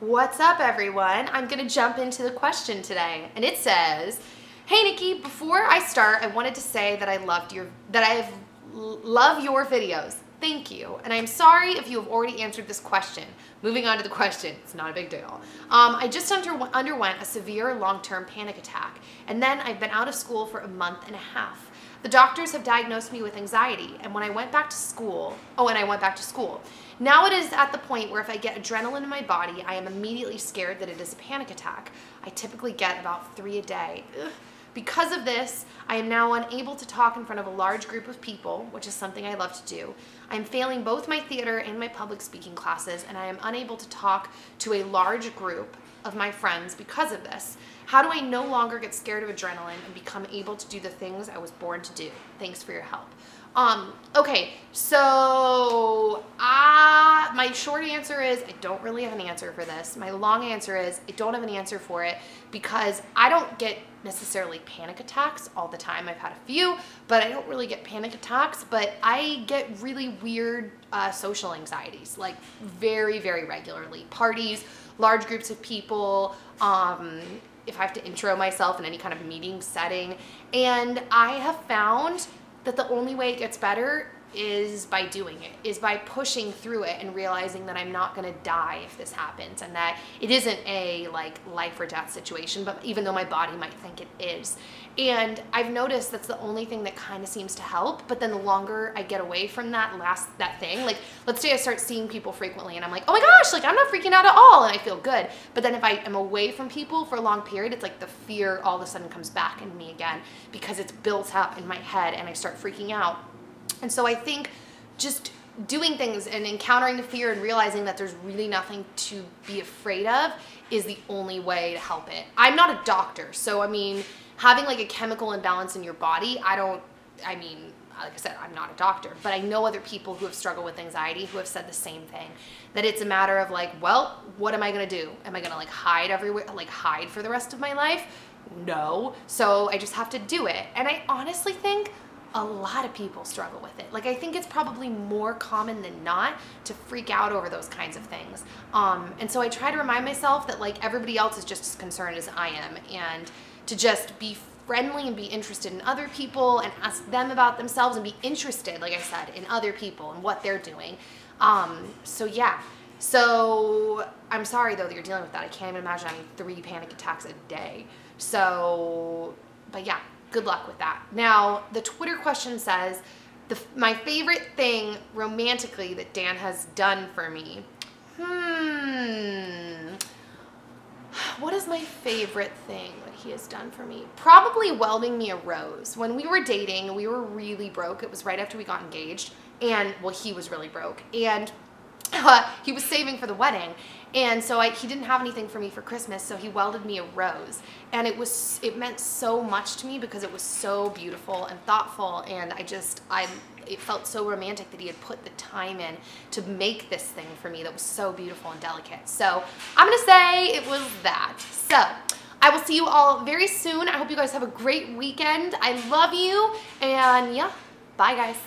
What's up, everyone? I'm gonna jump into the question today, and it says, "Hey Nikki, before I start, I wanted to say that I love your videos. Thank you. And I'm sorry if you have already answered this question." Moving on to the question, it's not a big deal. I just underwent a severe long-term panic attack, and then I've been out of school for a month and a half. The doctors have diagnosed me with anxiety, and I went back to school. Now it is at the point where if I get adrenaline in my body, I am immediately scared that it is a panic attack. I typically get about 3 a day. Ugh. Because of this, I am now unable to talk in front of a large group of people, which is something I love to do. I am failing both my theater and my public speaking classes, and I am unable to talk to a large group of my friends because of this. How do I no longer get scared of adrenaline and become able to do the things I was born to do? Thanks for your help. Okay, so my short answer is I don't really have an answer for this. My long answer is I don't have an answer for it because I don't get necessarily panic attacks all the time. I've had a few, but I don't really get panic attacks, but I get really weird social anxieties, like very, very regularly. Parties, large groups of people, if I have to intro myself in any kind of meeting setting. And I have found that the only way it gets better is by doing it, is by pushing through it and realizing that I'm not gonna die if this happens and that it isn't a like life or death situation, but even though my body might think it is. And I've noticed that's the only thing that kind of seems to help, but then the longer I get away from that thing, like let's say I start seeing people frequently and I'm like, oh my gosh, like I'm not freaking out at all and I feel good. But then if I am away from people for a long period, it's like the fear all of a sudden comes back in me again because it's built up in my head and I start freaking out. And so I think just doing things and encountering the fear and realizing that there's really nothing to be afraid of is the only way to help it. I'm not a doctor, so I mean, having like a chemical imbalance in your body, like I said, I'm not a doctor, but I know other people who have struggled with anxiety who have said the same thing, that it's a matter of like, well, what am I gonna do? Am I gonna like hide everywhere, like hide for the rest of my life? No, so I just have to do it. And I honestly think a lot of people struggle with it. Like I think it's probably more common than not to freak out over those kinds of things. And so I try to remind myself that like everybody else is just as concerned as I am, and to just be friendly and be interested in other people and ask them about themselves and be interested, like I said, in other people and what they're doing. So yeah. So I'm sorry though that you're dealing with that. I can't even imagine having 3 panic attacks a day. So, but yeah. Good luck with that. Now, the Twitter question says, my favorite thing romantically that Dan has done for me. What is my favorite thing that he has done for me? Probably welding me a rose. When we were dating, we were really broke. It was right after we got engaged. And, well, he was really broke. And he was saving for the wedding. And so he didn't have anything for me for Christmas, so he welded me a rose. And it meant so much to me because it was so beautiful and thoughtful, and it felt so romantic that he had put the time in to make this thing for me that was so beautiful and delicate. So I'm gonna say it was that. So I will see you all very soon. I hope you guys have a great weekend. I love you, and yeah, bye guys.